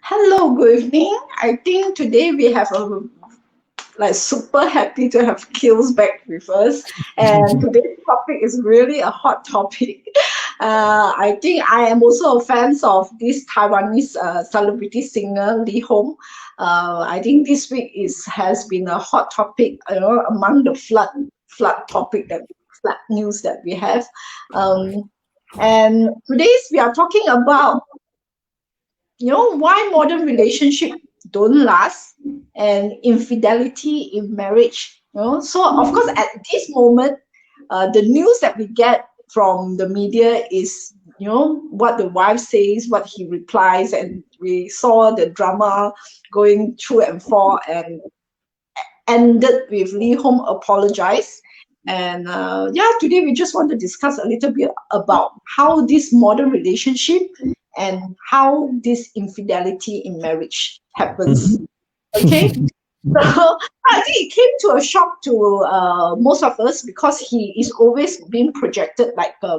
Hello, good evening. I think today we have super happy to have Kills back with us. And today's topic is really a hot topic. I think I am also a fan of this Taiwanese celebrity singer Lee Hong. I think this week has been a hot topic, among the flood news that we have. And today we are talking about why modern relationship don't last and infidelity in marriage. So of course at this moment, the news that we get from the media is what the wife says, what he replies, and we saw the drama going through and for and ended with Lee Hong apologize. And today we just want to discuss a little bit about how this modern relationship and how this infidelity in marriage happens. Okay, so I think it came to a shock to most of us because he is always being projected like a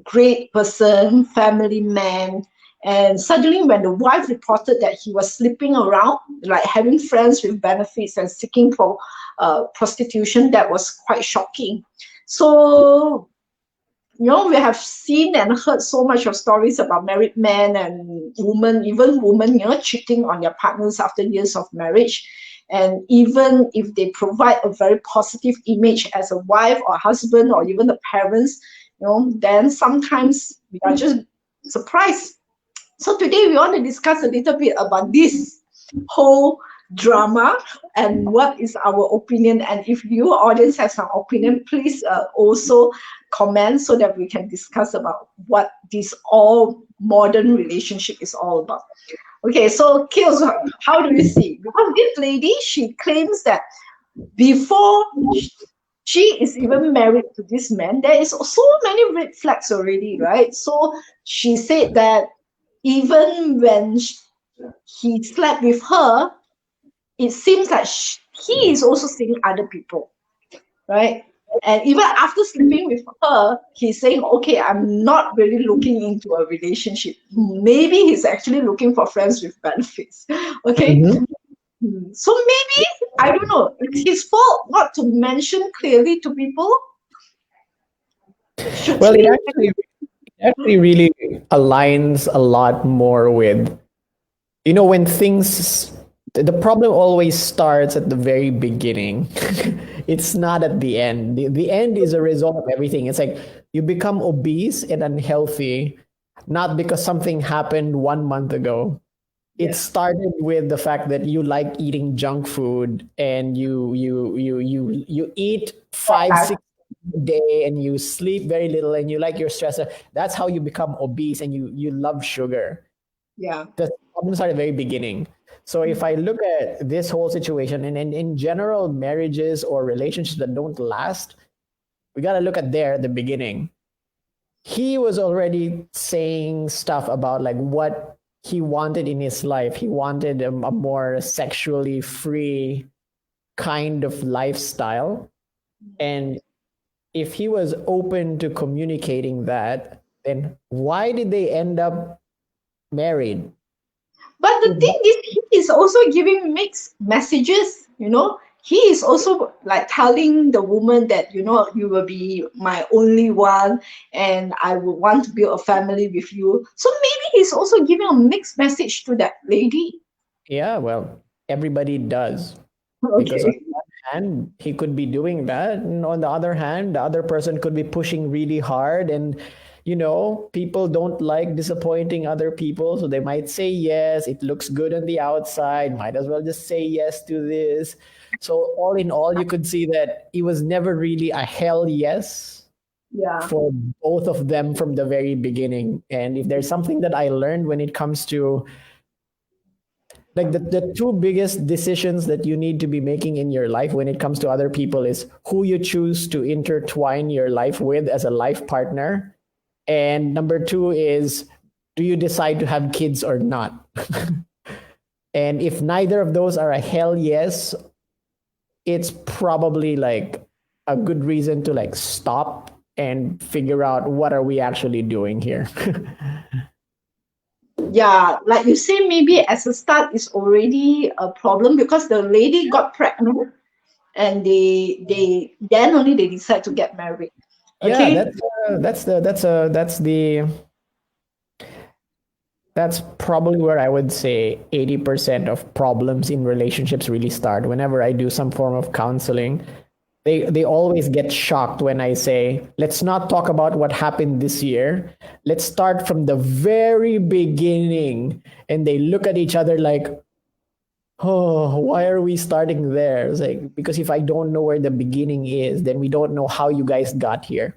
great person, family man. And suddenly when the wife reported that he was sleeping around, like having friends with benefits and seeking for prostitution, that was quite shocking. So, we have seen and heard so much of stories about married men and women, even women, cheating on their partners after years of marriage. And even if they provide a very positive image as a wife or husband or even the parents, then sometimes we are just surprised. So today we want to discuss a little bit about this whole drama and what is our opinion. And if your audience has an opinion, please also comment so that we can discuss about what this all modern relationship is all about. Okay, so Kills, how do you see? Because this lady, she claims that before she is even married to this man, there is so many red flags already, right? So she said that even when he slept with her, it seems like he is also seeing other people, right? And even after sleeping with her, he's saying, okay, I'm not really looking into a relationship. Maybe he's actually looking for friends with benefits. Okay. So maybe, I don't know, it's his fault not to mention clearly to people. Well, it actually really aligns a lot more with, when things, the problem always starts at the very beginning. It's not at the end. The end is a result of everything. It's like you become obese and unhealthy, not because something happened 1 month ago. It started with the fact that you like eating junk food and you eat 5-6 a day and you sleep very little and you like your stress. That's how you become obese and you love sugar. Yeah. That's problems start at the very beginning. So if I look at this whole situation, and in general, marriages or relationships that don't last, we got to look at there at the beginning. He was already saying stuff about like what he wanted in his life. He wanted a more sexually free kind of lifestyle. And if he was open to communicating that, then why did they end up married? But the thing is, he is also giving mixed messages, you know. He is also like telling the woman that, you know, you will be my only one and I would want to build a family with you. So maybe he's also giving a mixed message to that lady. Yeah, well, everybody does. Because on Okay. one hand, he could be doing that. And on the other hand, the other person could be pushing really hard. And, people don't like disappointing other people. So they might say yes. It looks good on the outside. Might as well just say yes to this. So, all in all, you could see that it was never really a hell yes Yeah. for both of them from the very beginning. And if there's something that I learned when it comes to like the two biggest decisions that you need to be making in your life when it comes to other people is who you choose to intertwine your life with as a life partner, and number two is, do you decide to have kids or not? And if neither of those are a hell yes, it's probably like a good reason to like stop and figure out what are we actually doing here. Yeah, like you say, maybe as a start is already a problem because the lady got pregnant and they then only they decide to get married. Yeah, Okay. that's probably where I would say 80% of problems in relationships really start. Whenever I do some form of counseling, they always get shocked when I say, let's not talk about what happened this year. Let's start from the very beginning. And they look at each other like, oh, why are we starting there? It's like, because if I don't know where the beginning is, then we don't know how you guys got here.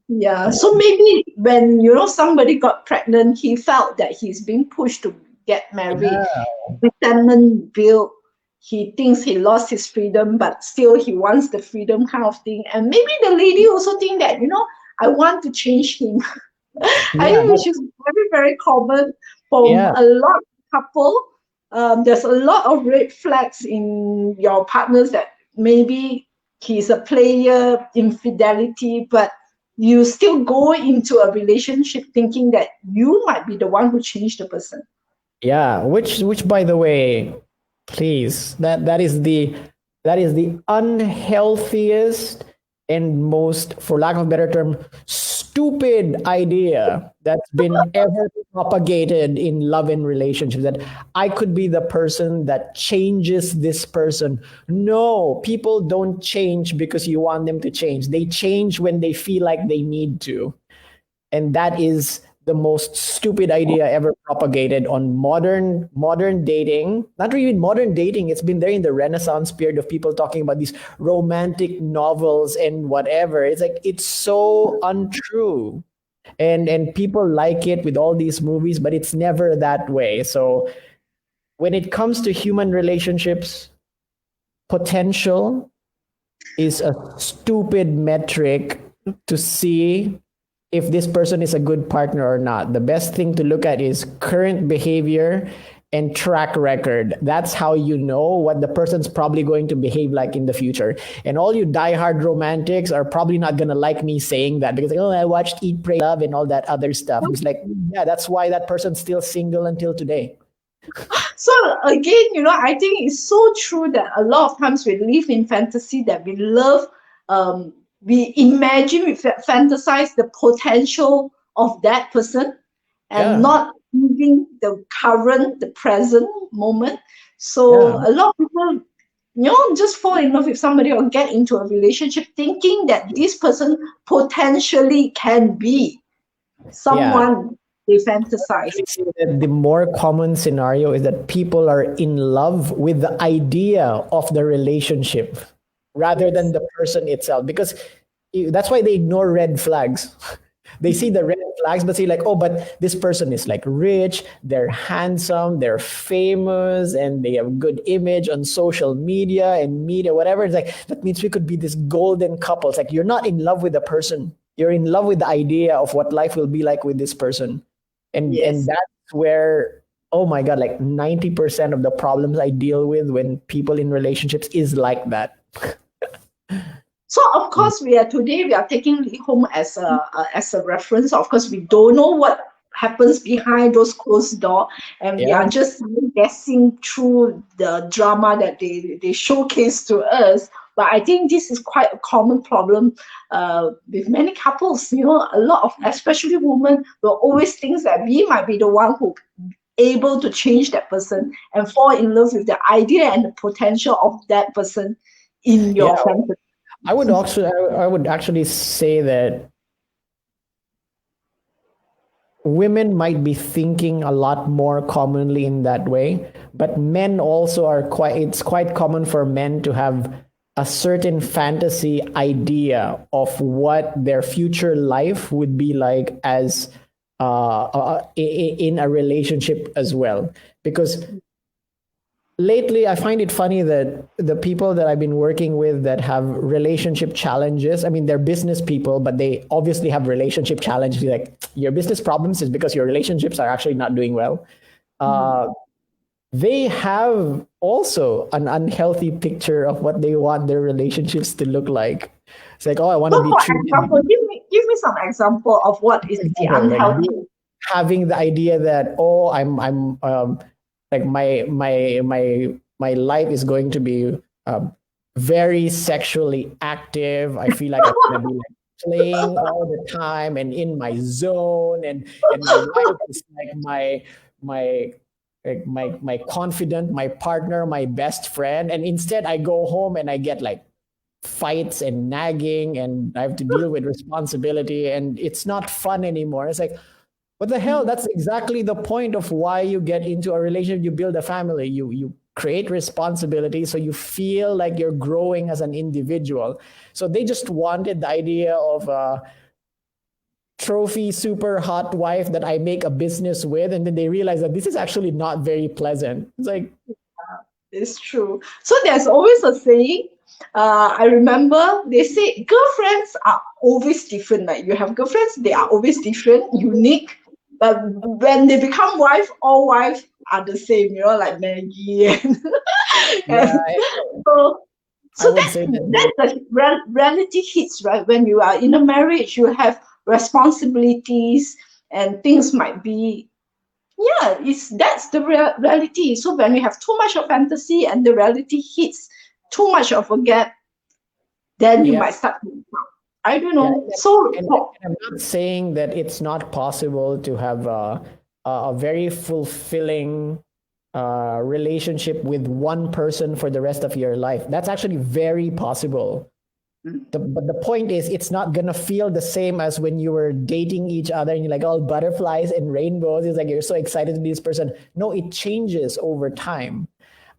Yeah, so maybe when somebody got pregnant, he felt that he's being pushed to get married. Yeah. Resentment built. He thinks he lost his freedom, but still he wants the freedom kind of thing. And maybe the lady also think that I want to change him. I Yeah, think which is very very common from yeah, a lot of couple. There's a lot of red flags in your partners that maybe he's a player, infidelity, but you still go into a relationship thinking that you might be the one who changed the person. yeah. Which by the way, please, that is the unhealthiest and most, for lack of a better term, stupid idea that's been ever propagated in love and relationships, that I could be the person that changes this person. No, people don't change because you want them to change. They change when they feel like they need to. And that is the most stupid idea ever propagated on modern dating. Not really modern dating, it's been there in the Renaissance period of people talking about these romantic novels and whatever. It's like, it's so untrue. And people like it with all these movies, but it's never that way. So when it comes to human relationships, potential is a stupid metric to see if this person is a good partner or not. The best thing to look at is current behavior and track record. That's how you know what the person's probably going to behave like in the future. And all you diehard romantics are probably not going to like me saying that because, oh, I watched Eat, Pray, Love and all that other stuff. It's like, yeah, that's why that person's still single until today. So again, I think it's so true that a lot of times we live in fantasy that we love, we imagine, we fantasize the potential of that person and Yeah, not living the current, the present moment. So yeah, a lot of people, just fall in love with somebody or get into a relationship thinking that this person potentially can be yeah. someone they fantasize. I see that the more common scenario is that people are in love with the idea of the relationship rather than Yes. the person itself, because that's why they ignore red flags. They see the red flags, but say like, oh, but this person is like rich, they're handsome, they're famous, and they have good image on social media and media, whatever. It's like, that means we could be this golden couple. It's like, you're not in love with the person. You're in love with the idea of what life will be like with this person. And Yes. that's where, oh my God, like 90% of the problems I deal with when people in relationships is like that. So of course we are taking Lee Home as a reference. Of course, we don't know what happens behind those closed door, and we Yeah. are just guessing through the drama that they showcase to us. But I think this is quite a common problem with many couples. You know, a lot of, especially women, will always think that we might be the one who able to change that person and fall in love with the idea and the potential of that person in Yeah. your fantasy. I would actually say that women might be thinking a lot more commonly in that way, but men also are quite, it's quite common for men to have a certain fantasy idea of what their future life would be like as in a relationship as well. Because lately I find it funny that the people that I've been working with that have relationship challenges, I mean, they're business people, but they obviously have relationship challenges. Like, your business problems is because your relationships are actually not doing well. They have also an unhealthy picture of what they want their relationships to look like. It's like, oh, I want to So, be for treated. example, give me some example of what is For the example, like unhealthy. having the idea that, oh, I'm like my life is going to be very sexually active. I feel like I'm gonna be like playing all the time and in my zone, and my wife is like my my confidant, my partner, my best friend. And instead I go home and I get like fights and nagging, and I have to deal with responsibility, and it's not fun anymore. It's like, what the hell? That's exactly the point of why you get into a relationship. You build a family. You create responsibility, so you feel like you're growing as an individual. So they just wanted the idea of a trophy super hot wife that I make a business with, and then they realize that this is actually not very pleasant. It's like, It's true. So there's always a saying. I remember they say girlfriends are always different. Like you have girlfriends, they are always different, unique. But when they become wife, all wives are the same. You know, like Maggie and, yeah, and so I so would say that they, that's the reality hits, right? When you are in a marriage, you have responsibilities and things might be, yeah, it's that's the reality. So when we have too much of fantasy and the reality hits too much of a gap, then you yeah, might start to, I don't yeah. know. So And I'm not saying that it's not possible to have a very fulfilling relationship with one person for the rest of your life. That's actually very possible. But the point is, it's not gonna feel the same as when you were dating each other and you're like all butterflies and rainbows. It's like you're so excited to be this person. No, it changes over time,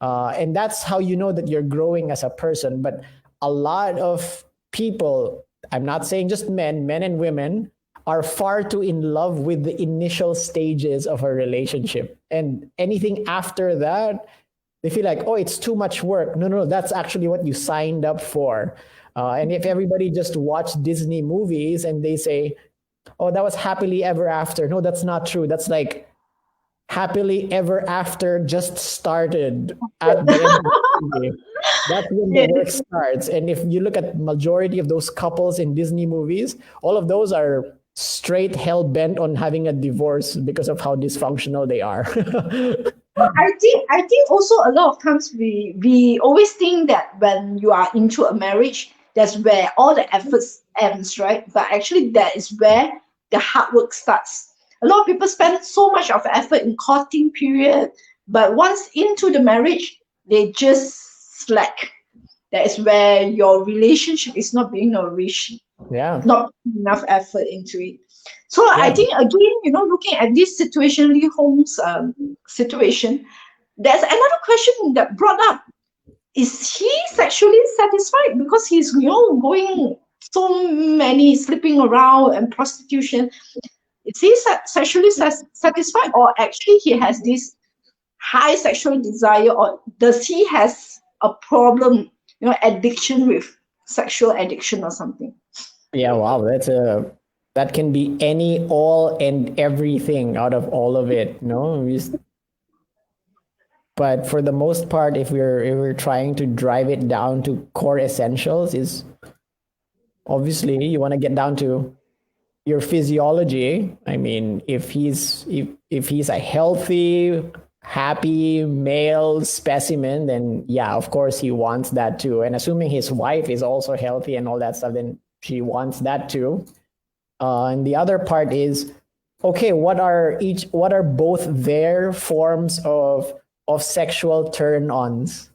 and that's how you know that you're growing as a person. But a lot of people, I'm not saying just men and women, are far too in love with the initial stages of a relationship, and anything after that they feel like, oh, it's too much work. No, that's actually what you signed up for. And if everybody just watched Disney movies and they say, oh, that was happily ever after. No, that's not true. That's like happily ever after just started at the end of the movie. That's when the work yes, starts. And if you look at majority of those couples in Disney movies, all of those are straight hell bent on having a divorce because of how dysfunctional they are. I think also a lot of times we always think that when you are into a marriage, that's where all the efforts ends, right? But actually, that is where the hard work starts. A lot of people spend so much of effort in courting period, but once into the marriage, they just slack. That is where your relationship is not being nourished, Yeah. not enough effort into it. So I Yeah. think again, looking at this situation, Lee Holmes' situation, there's another question that brought up: is he sexually satisfied because he's going so many sleeping around and prostitution? Is he sexually satisfied, or actually he has this high sexual desire, or does he has a problem, addiction with sexual addiction or something? Yeah, wow, that can be any, all, and everything out of all of it. No, but for the most part, if we're trying to drive it down to core essentials, is obviously you want to get down to your physiology. I mean, if he's a healthy, happy male specimen, then yeah, of course he wants that too. And assuming his wife is also healthy and all that stuff, then she wants that too. And the other part is, okay, what are both their forms of sexual turn-ons?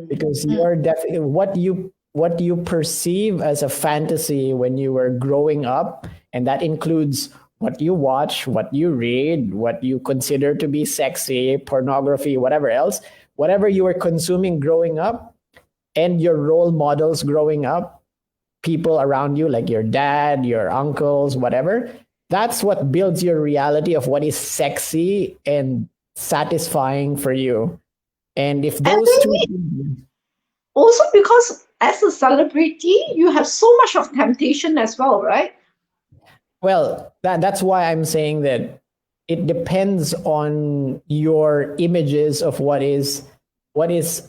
Because you're definitely what you perceive as a fantasy when you were growing up, and that includes what you watch, what you read, what you consider to be sexy, pornography, whatever else, whatever you were consuming growing up, and your role models growing up, people around you like your dad, your uncles, whatever. That's what builds your reality of what is sexy and satisfying for you. And if And those two, maybe also because as a celebrity, you have so much of temptation as well, right? well, that's why I'm saying that it depends on your images of what is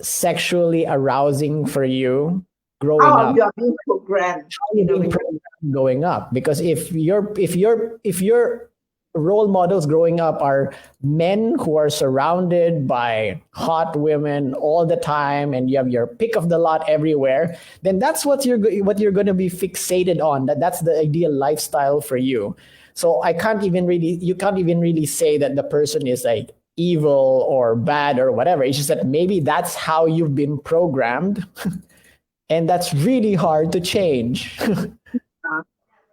sexually arousing for you growing How up. you are being programmed You're in a being way. programmed growing up, because if your role models growing up are men who are surrounded by hot women all the time, and you have your pick of the lot everywhere, then that's what you're going to be fixated on. That's the ideal lifestyle for you. So you can't even really say that the person is like evil or bad or whatever. It's just that maybe that's how you've been programmed, and that's really hard to change.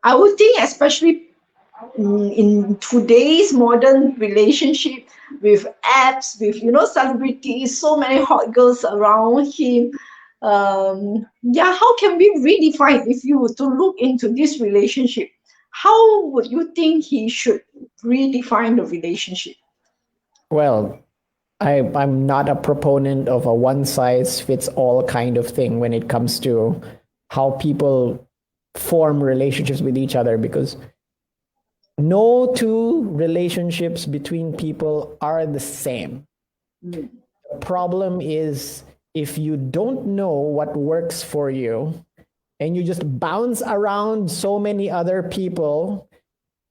I would think, especially in today's modern relationship with apps, with celebrities, so many hot girls around him. Yeah, how can we redefine, if you were to look into this relationship? How would you think he should redefine the relationship? Well, I'm not a proponent of a one size fits all kind of thing when it comes to how people form relationships with each other, because no two relationships between people are the same. Mm. The problem is if you don't know what works for you and you just bounce around so many other people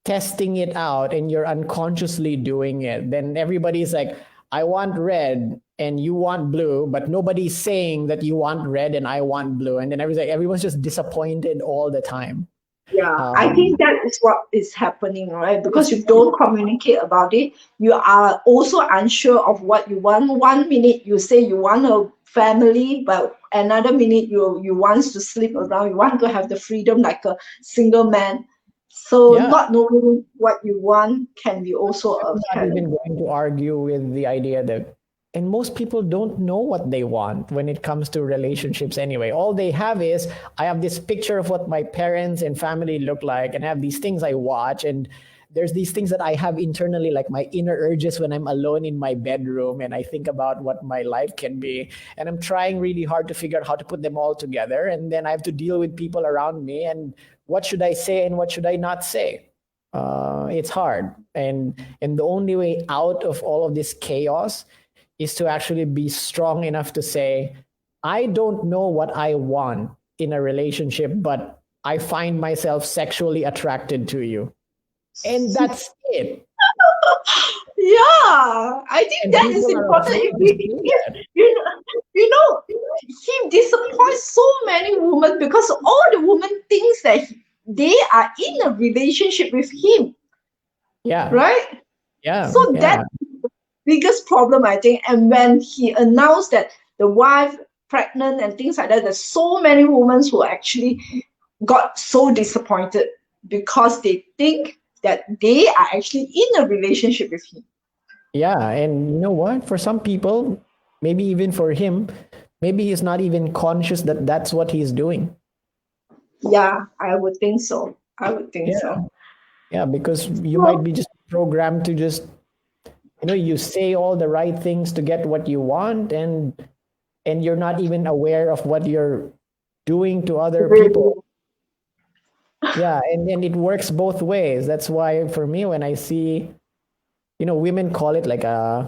testing it out, and you're unconsciously doing it, then everybody's like, I want red and you want blue, but nobody's saying that you want red and I want blue. And then everyone's just disappointed all the time. Yeah, I Um, think that is what is happening, right? Because it's, you don't communicate about it. You are also unsure of what you want. One minute you say you want a family, but another minute you want to sleep around. You want to have the freedom like a single man. So yeah, not knowing what you want can be also a I'm not challenge. even going to argue with the idea that, and most people don't know what they want when it comes to relationships anyway. All they have is, I have this picture of what my parents and family look like, and I have these things I watch, and there's these things that I have internally, like my inner urges when I'm alone in my bedroom and I think about what my life can be. And I'm trying really hard to figure out how to put them all together. And then I have to deal with people around me, and what should I say and what should I not say? It's hard, and the only way out of all of this chaos is to actually be strong enough to say, I don't know what I want in a relationship, but I find myself sexually attracted to you, and that's it. Yeah, I think And that is people are important. afraid to say If that. you know, he disappoints so many women because all the women thinks that they are in a relationship with him, Yeah, right? yeah, So yeah. that biggest problem, I think. And when he announced that the wife pregnant and things like that, there's so many women who actually got so disappointed because they think that they are actually in a relationship with him. Yeah, and you know what? For some people, maybe even for him, maybe he's not even conscious that that's what he's doing. Yeah, I would think so. I would think Yeah. so. Yeah, because you might So be just programmed to just, you say all the right things to get what you want, and you're not even aware of what you're doing to other people. Yeah, and it works both ways. That's why for me, when I see, women call it like uh,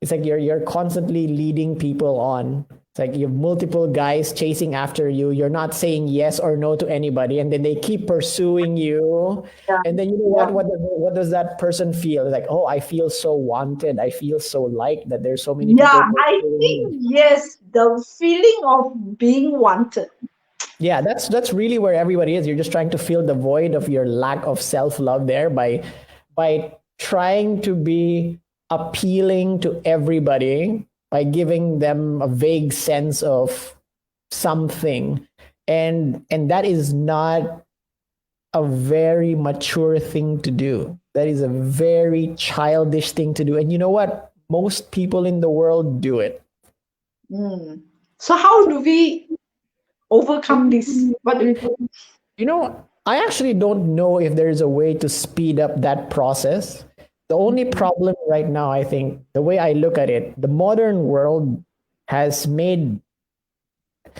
it's like you're constantly leading people on. It's like you have multiple guys chasing after you. You're not saying yes or no to anybody, and then they keep pursuing you. yeah, And then you know yeah. what does that person feel? It's like, oh, I feel so wanted. I feel so liked that there's so many Yeah, people I pursuing me. think yes, the feeling of being wanted. Yeah, that's really where everybody is. You're just trying to fill the void of your lack of self-love there by trying to be appealing to everybody by giving them a vague sense of something. And that is not a very mature thing to do. That is a very childish thing to do. And you know what? Most people in the world do it. Mm. So how do we overcome this? What do you think? I actually don't know if there's a way to speed up that process. The only problem right now, I think, the way I look at it, the modern world has made,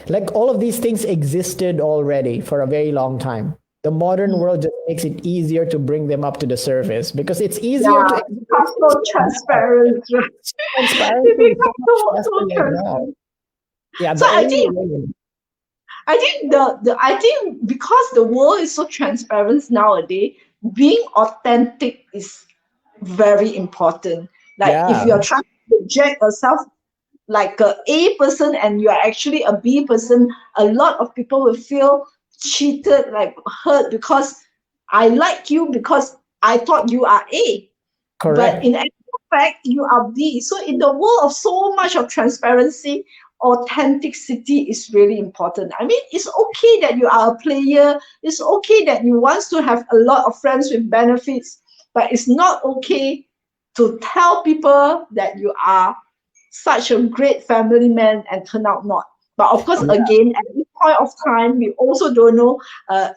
like, all of these things existed already for a very long time. The modern Mm. world just makes it easier to bring them up to the surface because it's easier Yeah, to it becomes so now. transparent, right? It Transparency is so becomes much so faster right now. transparent. Yeah, So the only way. I think I think because the world is so transparent nowadays, being authentic is very important. Like if Yeah, you're trying to project yourself like a person and you are actually a B person, a lot of people will feel cheated, like hurt because I like you because I thought you are A, but correct. in actual fact you are B. So in the world of so much of transparency, authenticity is really important. I mean, it's okay that you are a player, it's okay that you want to have a lot of friends with benefits, but it's not okay to tell people that you are such a great family man and turn out not. But of course, Yeah, again, at this point of time, we also don't know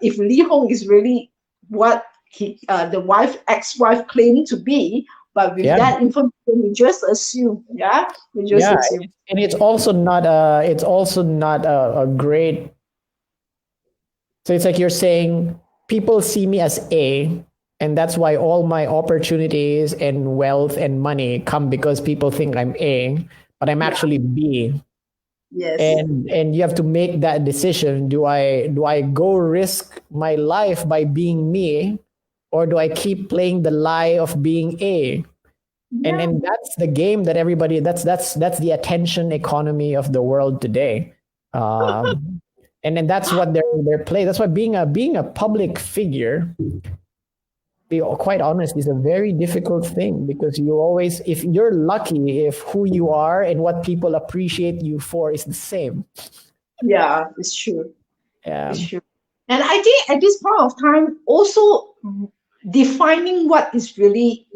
if Li Hong is really what the ex-wife, claimed to be. But with yeah. that information, we just assume, yeah, we just Yeah, assume. and it's also not a great. So it's like you're saying people see me as A, and that's why all my opportunities and wealth and money come because people think I'm A, but I'm Yeah, actually B. yes. And you have to make that decision. Do I go risk my life by being me, or do I keep playing the lie of being A? and Yeah. and that's the game that everybody that's the attention economy of the world today. And that's what they're playing. That's why being a public figure, be quite honest, is a very difficult thing because you always, if you're lucky, if who you are and what people appreciate you for is the same. Yeah, it's true. It's Yeah, true. And I think at this point of time, also defining what is really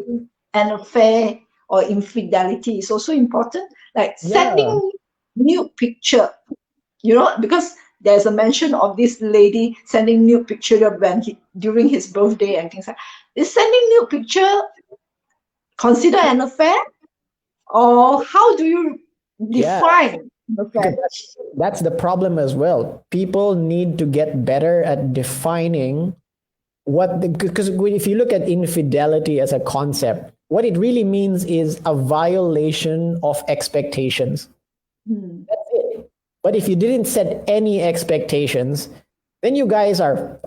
an affair or infidelity is also important. Like yeah, sending nude picture, because there's a mention of this lady sending nude picture when during his birthday and things like. Is sending nude picture considered an affair, or how do you yeah. define an Because affair? that's the problem as well. People need to get better at defining because if you look at infidelity as a concept, what it really means is a violation of expectations. Hmm. That's it. But if you didn't set any expectations, then you guys are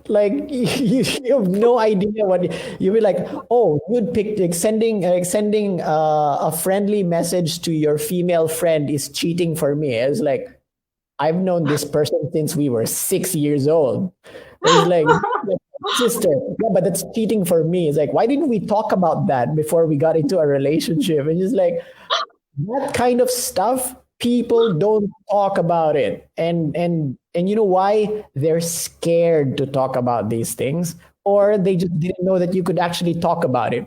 like you have no idea what you'll be like. Oh, you'd pick like sending a friendly message to your female friend is cheating for me. It's like, I've known this person since we were 6 years old. It's like, sister, yeah, but that's cheating for me. It's like, why didn't we talk about that before we got into a relationship? And just like that kind of stuff, people don't talk about it. And you know why? They're scared to talk about these things, or they just didn't know that you could actually talk about it.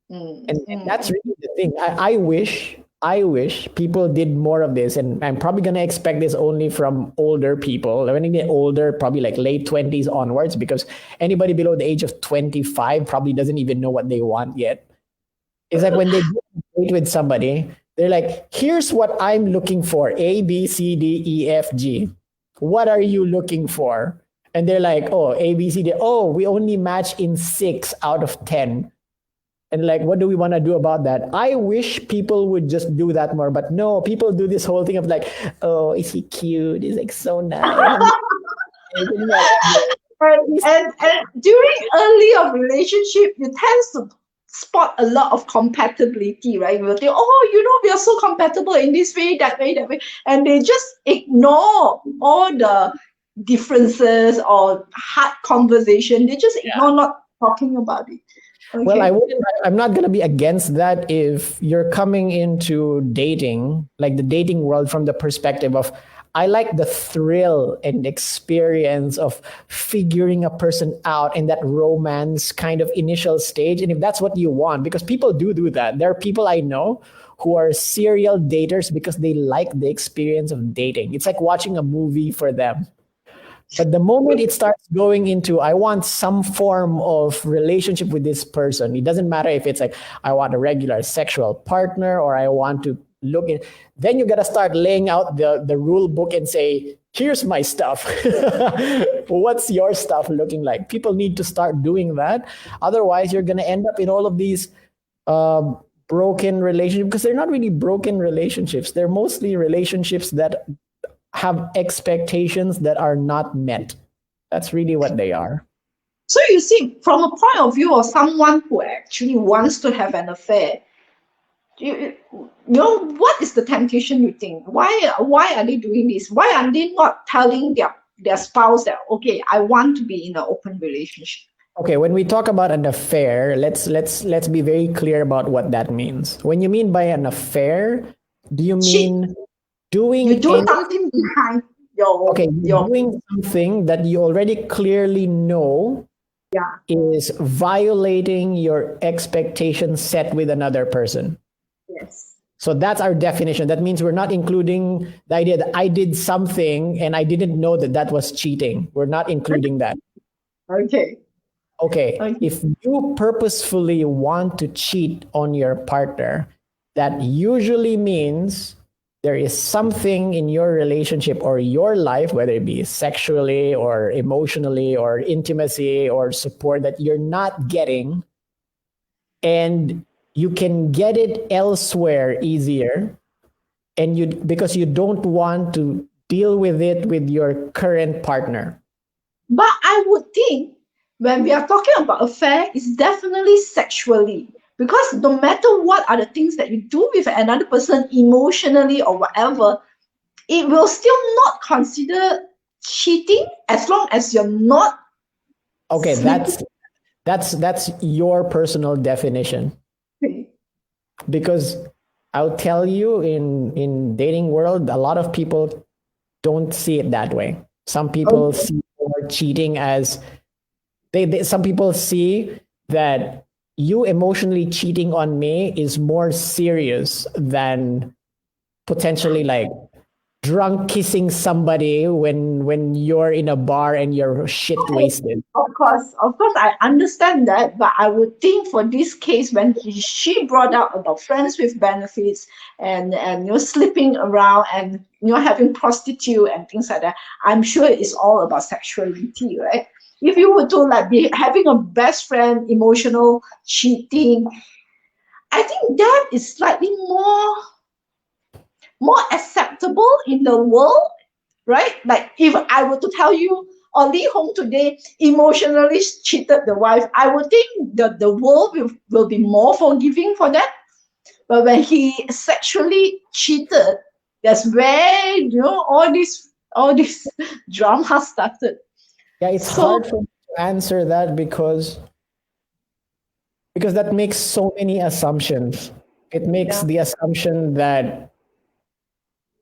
Mm, And mm, that's really the thing. I wish I wish people did more of this, and I'm probably gonna expect this only from older people. When you get older, probably like late 20s onwards, because anybody below the age of 25 probably doesn't even know what they want yet. It's like when they go on a date with somebody, they're like, here's what I'm looking for: A, B, C, D, E, F, G. What are you looking for? And they're like, oh, A, B, C, D. Oh, we only match in 6 out of 10. And like, what do we want to do about that? I wish people would just do that more, but no, people do this whole thing of like, oh, is he cute? He's like so nice. And during early of relationship, you tend to spot a lot of compatibility, right? You will think, oh, we are so compatible in this way, that way, that way. And they just ignore all the differences or hard conversation. They just ignore not talking about it. Well, Okay. I'm not going to be against that if you're coming into dating, like the dating world from the perspective of, I like the thrill and experience of figuring a person out in that romance kind of initial stage. And if that's what you want, because people do that. There are people I know who are serial daters because they like the experience of dating. It's like watching a movie for them. But the moment it starts going into, I want some form of relationship with this person, it doesn't matter if it's like, I want a regular sexual partner or I want to look in, then you got to start laying out the rule book and say, here's my stuff. What's your stuff looking like? People need to start doing that. Otherwise, you're going to end up in all of these broken relationships, because they're not really broken relationships. They're mostly relationships that have expectations that are not met. That's really what they are. So you see, from a point of view of someone who actually wants to have an affair, what is the temptation, you think? Why are they doing this? Why are they not telling their spouse that, okay, I want to be in an open relationship? Okay, when we talk about an affair, let's be very clear about what that means. When you mean by an affair, do you Cheat. mean doing You do something behind your okay, you're your doing something that you already clearly know yeah. is violating your expectations set with another person. Yes. So that's our definition. That means we're not including the idea that I did something and I didn't know that that was cheating. We're not including that. Okay. Okay, Okay. if you purposefully want to cheat on your partner, that usually means there is something in your relationship or your life, whether it be sexually or emotionally or intimacy or support, that you're not getting, and you can get it elsewhere easier, and you, because you don't want to deal with it with your current partner. But I would think when we are talking about affair, it's definitely sexually. Because no matter what are the things that you do with another person emotionally or whatever, it will still not consider cheating as long as you're not Okay, sleeping. that's your personal definition. Because I'll tell you, in dating world, a lot of people don't see it that way. Some people Okay. see more cheating as some people see that you emotionally cheating on me is more serious than potentially like drunk kissing somebody when you're in a bar and you're shit wasted. Of course, I understand that, but I would think for this case, when she brought up about friends with benefits and sleeping around and having prostitute and things like that, I'm sure it's all about sexuality, right? If you were to like be having a best friend, emotional cheating, I think that is slightly more acceptable in the world, right? Like if I were to tell you, Oli Hong today emotionally cheated the wife, I would think that the world will be more forgiving for that. But when he sexually cheated, that's where all this drama started. Yeah, it's So hard for me to answer that because that makes so many assumptions. It makes yeah, the assumption that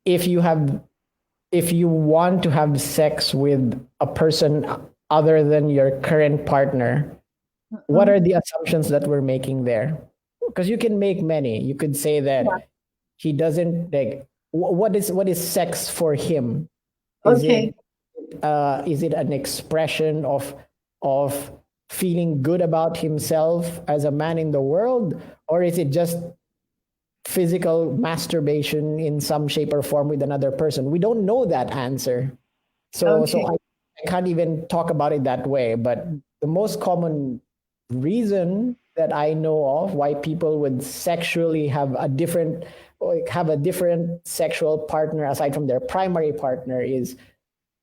if you have if you want to have sex with a person other than your current partner, what are the assumptions that we're making there? Because you can make many. You could say yeah, that he doesn't like what is sex for him? Is Okay. it an expression of feeling good about himself as a man in the world, or is it just physical masturbation in some shape or form with another person? We don't know that answer. So Okay. I can't even talk about it that way. But the most common reason that I know of why people would sexually have a different sexual partner aside from their primary partner is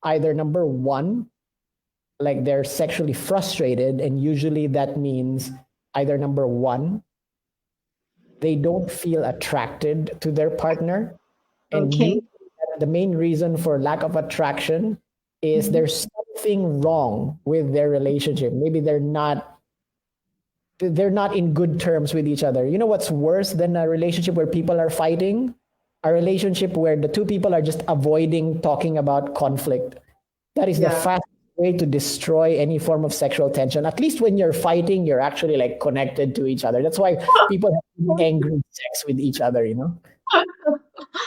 either number one, like they're sexually frustrated, and usually that means either number one, they don't feel attracted to their partner, and you Okay. the main reason for lack of attraction is Mhm. there's something wrong with their relationship. Maybe they're not in good terms with each other. You know what's worse than a relationship where people are fighting? A relationship where the two people are just avoiding talking about conflict. That is the Yeah. fastest way to destroy any form of sexual tension. At least when you're fighting, you're actually like connected to each other. That's why people have angry sex with each other.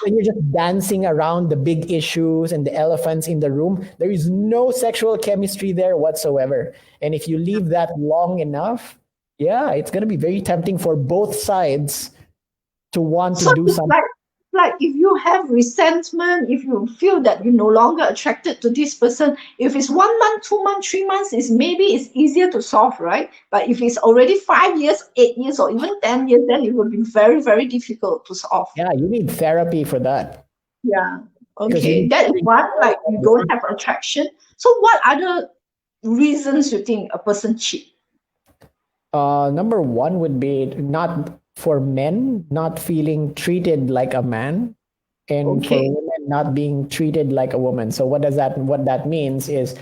When you're just dancing around the big issues and the elephants in the room, there is no sexual chemistry there whatsoever. And if you leave that long enough, yeah, it's going to be very tempting for both sides to want to So do it's something. like if you have resentment, if you feel that you're no longer attracted to this person, if it's 1 month, 2 months, 3 months, is maybe it's easier to solve, right? But if it's already 5 years, 8 years, or even 10 years, then it will be very, very difficult to solve. Yeah, you need therapy for that Yeah. because you Okay. need That is to one, like you don't have attraction. So what other reasons you think a person cheat? number one would be not for men not feeling treated like a man, and for Okay. women not being treated like a woman. So what that means is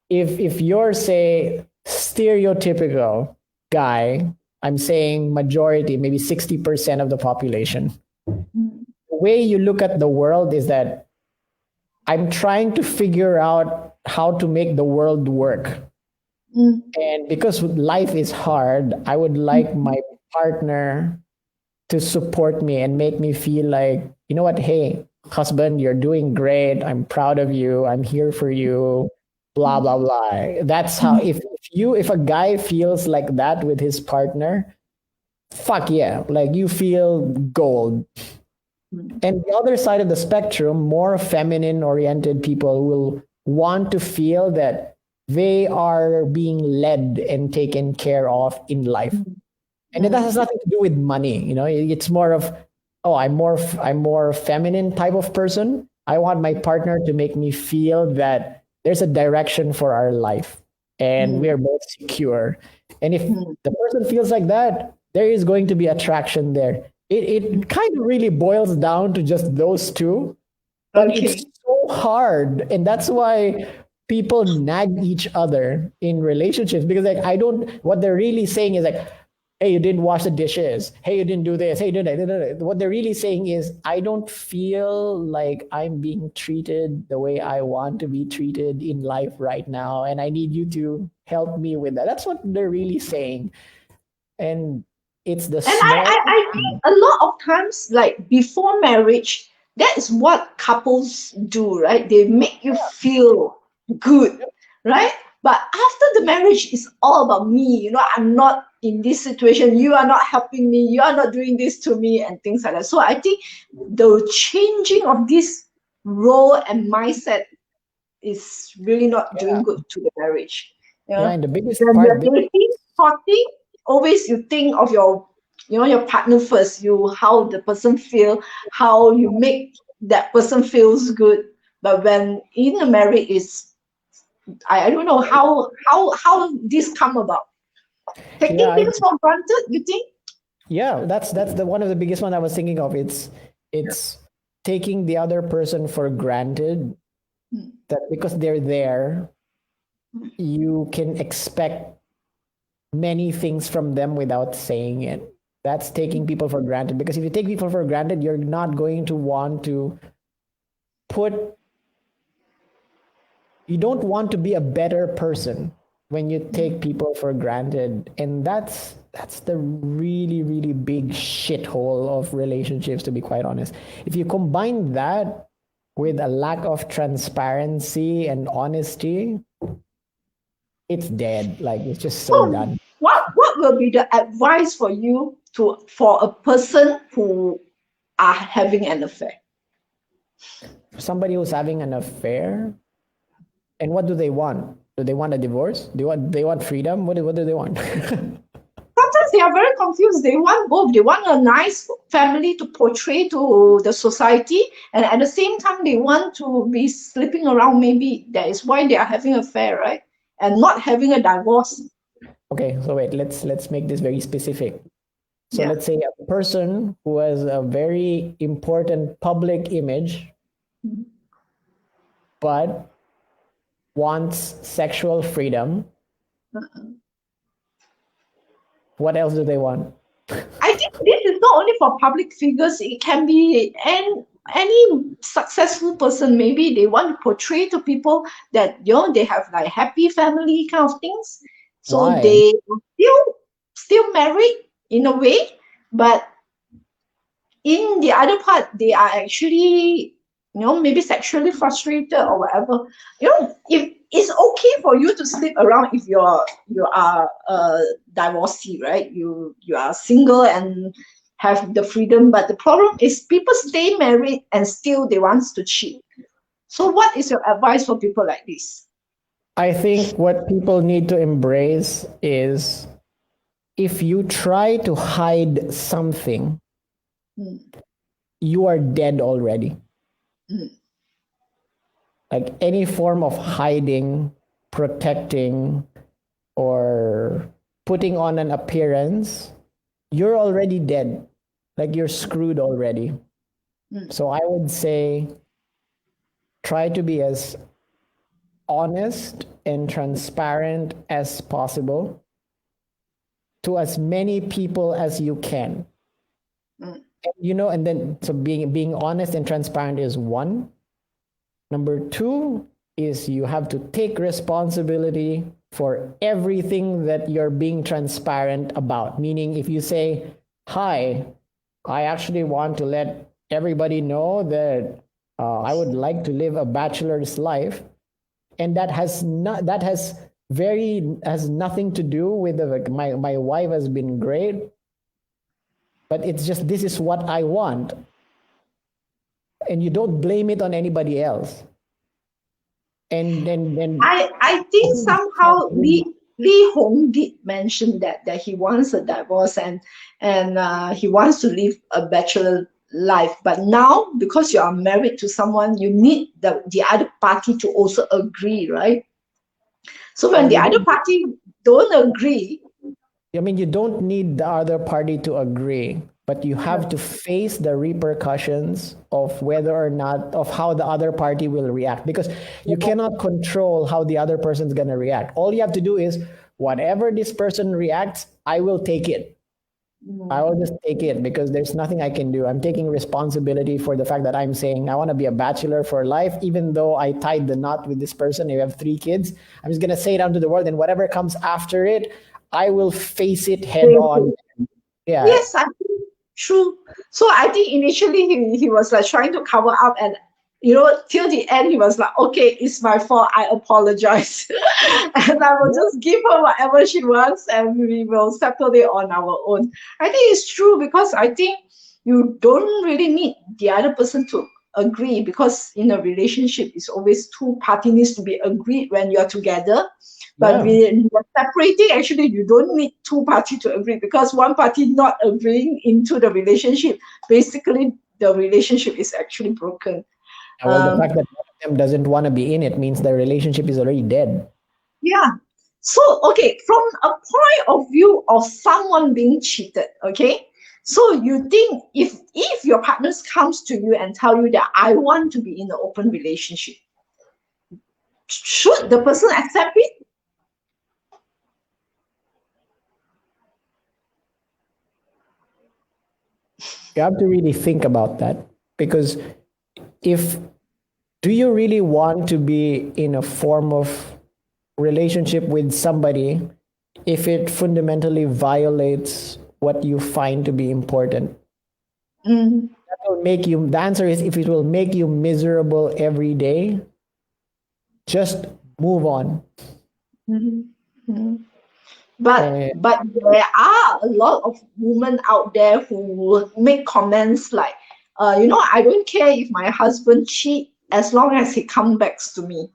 if you're say stereotypical guy, I'm saying majority, maybe 60% of the population, Mm. the way you look at the world is that I'm trying to figure out how to make the world work. Mm. And because life is hard, I would like my partner to support me and make me feel like, you know what, hey, husband, you're doing great. I'm proud of you. I'm here for you. Blah blah blah. That's how if a guy feels like that with his partner, fuck yeah, like you feel gold. Mm. And the other side of the spectrum, more feminine oriented people will want to feel that they are being led and taken care of in life, Mm. and that Mm. has nothing to do with money. It's more of, oh, I'm more feminine type of person. I want my partner to make me feel that there's a direction for our life and we Mm. are both secure. And if Mm. the person feels like that, there is going to be attraction there. It kind of really boils down to just those two, but it's Okay. so hard, and that's why people nag each other in relationships, because like I don't what they're really saying is like, hey, you didn't wash the dishes, hey, you didn't do this, hey, you didn't what they're really saying is, I don't feel like I'm being treated the way I want to be treated in life right now, and I need you to help me with that. That's what they're really saying. And it's the And small. I think a lot of times, like before marriage, that is what couples do, right? They make you feel good, right? But after the marriage, it's all about me. I'm not in this situation. You are not helping me. You are not doing this to me, and things like that. So I think the changing of this role and mindset is really not doing good to the marriage. Yeah, Yeah. and the biggest When part, you're dating, talking, always you think of your partner first. How the person feel, how you make that person feels good. But when in a marriage is, I don't know how this come about. yeah, Taking things for granted, you think? yeah, that's the one of the biggest one I was thinking of. It's taking the other person for granted, Mm. that because they're there, you can expect many things from them without saying it. That's taking people for granted, because if you take people for granted, you're not going to want to put you don't want to be a better person when you take people for granted, and that's the really really big shithole of relationships, to be quite honest. If you combine that with a lack of transparency and honesty, it's dead. Like it's just so So done. what will be the advice for you to for a person who are having an affair? For somebody who's having an affair, and what do they want? Do they want a divorce? Do they want freedom? What do they want? Sometimes they are very confused. They want both. They want a nice family to portray to the society, and at the same time, they want to be sleeping around. Maybe that is why they are having an affair, right? And not having a divorce. Okay, so wait, let's make this very specific. So Yeah. let's say a person who has a very important public image but wants sexual freedom. What else do they want? I think this is not only for public figures, it can be any successful person. Maybe they want to portray to people that they have like happy family kind of things. So Why? they are still married in a way, but in the other part they are actually maybe sexually frustrated or whatever. If it's okay for you to sleep around if you are a divorcee, right? You are single and have the freedom, but the problem is people stay married and still they want to cheat. So what is your advice for people like this? I think what people need to embrace is, if you try to hide something, you are dead already. Like any form of hiding, protecting, or putting on an appearance, you're already dead. Like you're screwed already. So I would say try to be as honest and transparent as possible to as many people as you can. And then so being honest and transparent is one. Number two is you have to take responsibility for everything that you're being transparent about. Meaning, if you say, "Hi, I actually want to let everybody know that I would like to live a bachelor's life," and that has not that has nothing to do with my wife has been great, but it's just this is what I want, and you don't blame it on anybody else. And I think somehow Lee Hong did mention that he wants a divorce and he wants to live a bachelor life. But now, because you are married to someone, you need the other party to also agree, right? So when well, the you other don't. party don't agree, I mean, you don't need the other party to agree, but you have to face the repercussions of whether or not of how the other party will react, because you cannot control how the other person's going to react. All you have to do is whatever this person reacts, I will take it. I will just take it because there's nothing I can do. I'm taking responsibility for the fact that I'm saying I want to be a bachelor for life, even though I tied the knot with this person. You have 3 kids. I'm just gonna say it out to the world, and whatever comes after it, I will face it head on. Yeah, yes, I think true. So I think initially he was like trying to cover up and till the end he was like, okay, it's my fault, I apologize. And I will just give her whatever she wants and we will settle it on our own. I think it's true because I think you don't really need the other person to agree, because in a relationship it's always two parties needs to be agreed when you're together. But yeah. when you're separating, actually, you don't need two parties to agree, because one party not agreeing into the relationship, basically the relationship is actually broken. Well, the Um, fact that one of them doesn't want to be in it means the relationship is already dead. yeah. So, okay, from a point of view of someone being cheated, okay, so you think if your partners comes to you and tell you that I want to be in an open relationship, should the person accept it? You have to really think about that, because if do you really want to be in a form of relationship with somebody if it fundamentally violates what you find to be important? Mm, That will make you, the answer is if it will make you miserable every day, just move on. mhm, mhm. But And but there are a lot of women out there who would make comments like, I don't care if my husband cheat as long as he comes back to me.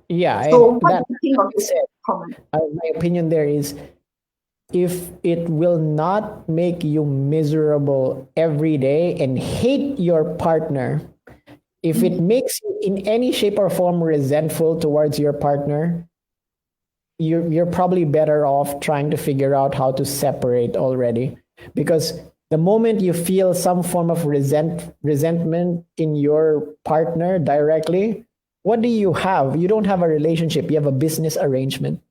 yeah, So and what that do you think of this said, comment? my opinion there is if it will not make you miserable every day and hate your partner, if it makes you in any shape or form resentful towards your partner, you're probably better off trying to figure out how to separate already. Because the moment you feel some form of resentment in your partner directly, what do you have? You don't have a relationship, you have a business arrangement.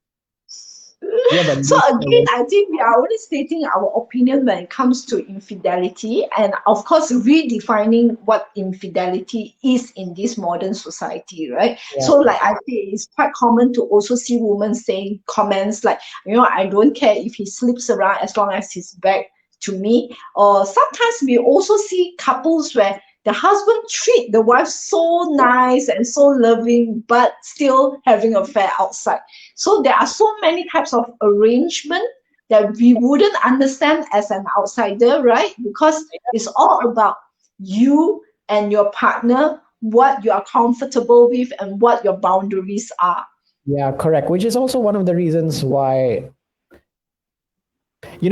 You have a So business again, arrangement. I think we are only stating our opinion when it comes to infidelity, and of course, redefining what infidelity is in this modern society, right? Yeah. So, like I say, it's quite common to also see women saying comments like, I don't care if he sleeps around as long as he's back to me. Or sometimes we also see couples where the husband treat the wife so nice and so loving, but still having an affair outside. So there are so many types of arrangement that we wouldn't understand as an outsider, right? Because it's all about you and your partner, what you are comfortable with and what your boundaries are. Yeah, correct. Which is also one of the reasons why,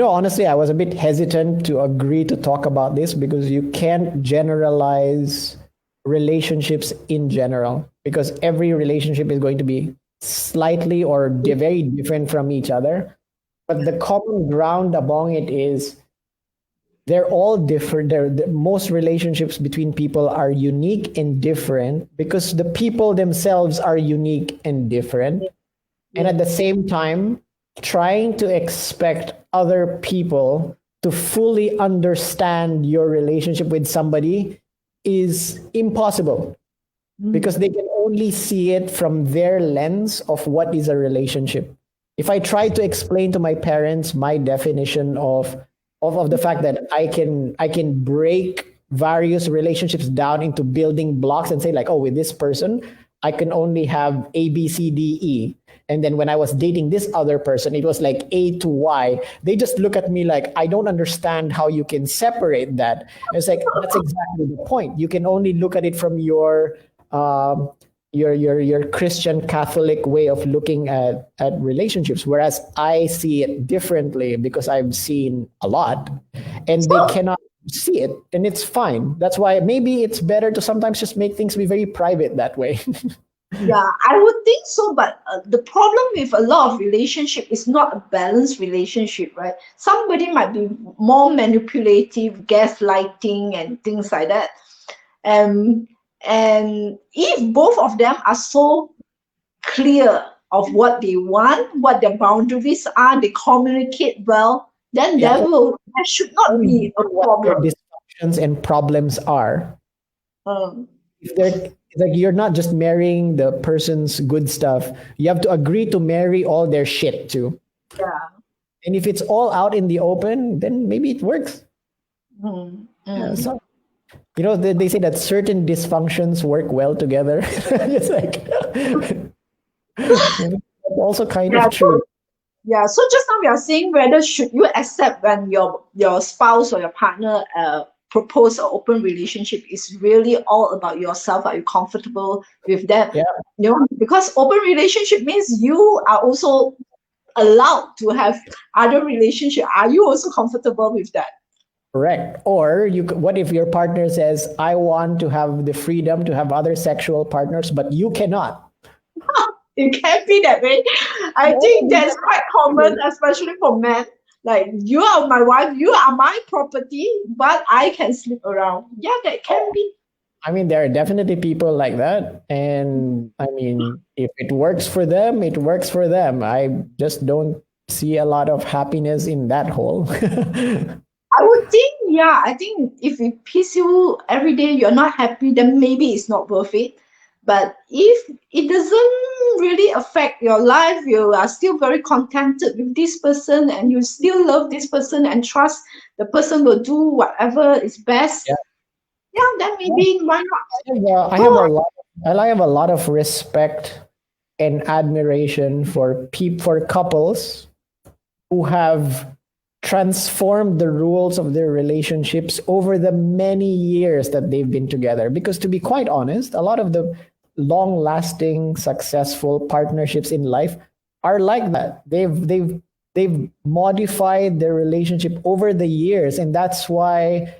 honestly, I was a bit hesitant to agree to talk about this because you can't generalize relationships in general because every relationship is going to be slightly or very different from each other. But the common ground among it is they're all different. Most relationships between people are unique and different because the people themselves are unique and different. And at the same time, trying to expect other people to fully understand your relationship with somebody is impossible because they can only see it from their lens of what is a relationship. If I try to explain to my parents my definition of the fact that I can break various relationships down into building blocks and say like, oh, with this person I can only have A, B, C, D, E. And then when I was dating this other person, it was like A to Y. They just look at me like, I don't understand how you can separate that. And it's like, that's exactly the point. You can only look at it from um, your Christian Catholic way of looking at relationships, whereas I see it differently because I've seen a lot, and they So cannot see it, and it's fine. That's why maybe it's better to sometimes just make things be very private that way. yeah, I would think so, but the problem with a lot of relationship is not a balanced relationship, right? Somebody might be more manipulative, gaslighting, and things like that. Um, and if both of them are so clear of what they want, what their boundaries are, they communicate well, then Yeah, there should not be a what their problem. dysfunctions and problems are. Um, If they're like, you're not just marrying the person's good stuff, you have to agree to marry all their shit too. yeah. And if it's all out in the open, then maybe it works. Mm, Yeah, mm. so they say that certain dysfunctions work well together. It's like that's also kind Yeah, of true. so just now we are saying whether should you accept when your spouse or your partner propose an open relationship is really all about yourself. Are you comfortable with that? Yeah, Because open relationship means you are also allowed to have other relationship. Are you also comfortable with that? correct. Or what if your partner says, "I want to have the freedom to have other sexual partners, but you cannot." It can be that way. I think that's quite common, especially for men. Like, you are my wife, you are my property, but I can sleep around. Yeah, that can be. I mean, there are definitely people like that. And I mean, if it works for them, it works for them. I just don't see a lot of happiness in that whole. I would think, yeah, I think if it piss you every day, you're not happy, then maybe it's not worth it. But if it doesn't really affect your life, you are still very contented with this person and you still love this person and trust the person will do whatever is best, Yeah. yeah, then maybe why not? I have So a lot. I have a lot of respect and admiration for for couples who have transformed the rules of their relationships over the many years that they've been together. Because to be quite honest, a lot of the long lasting, successful partnerships in life are like that. They've modified their relationship over the years, and that's why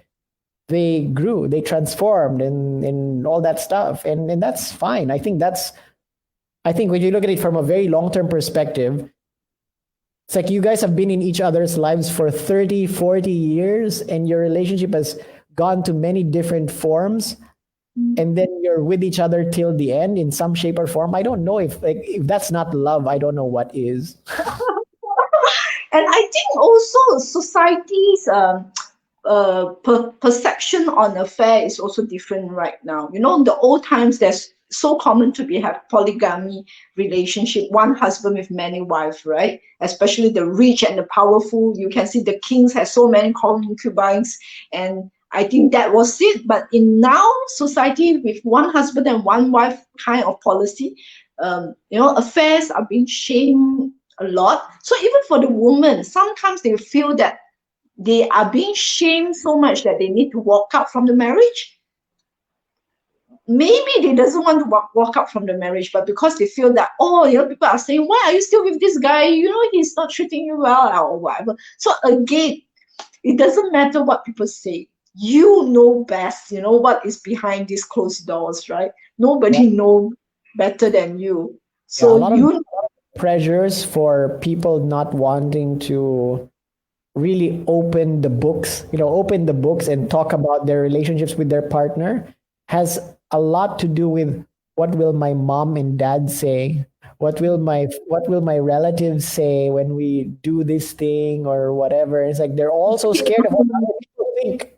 they grew, they transformed and all that stuff. And that's fine. I think when you look at it from a very long term perspective, it's like you guys have been in each other's lives for 30, 40 years, and your relationship has gone to many different forms. And then you're with each other till the end in some shape or form. I don't know if that's not love, I don't know what is. and I think also society's perception on affair is also different right now. You know, in the old times, there's so common to be have polygamy relationship, one husband with many wives, right? Especially the rich and the powerful. You can see the kings have so many concubines, and I think that was it. But in now society with one husband and one wife kind of policy, you know, affairs are being shamed a lot. So even for the woman, sometimes they feel that they are being shamed so much that they need to walk out from the marriage. Maybe they doesn't want to walk out from the marriage, but because they feel that, oh, you know, people are saying, why are you still with this guy? You know, he's not treating you well or whatever. So again, it doesn't matter what people say. You know best, you know what is behind these closed doors, right? Yeah, Nobody know better than you. yeah, So you a lot of pressures for people not wanting to really open the books and talk about their relationships with their partner has a lot to do with what will my mom and dad say? What will my relatives say when we do this thing or whatever? It's like they're all so scared of what other people think.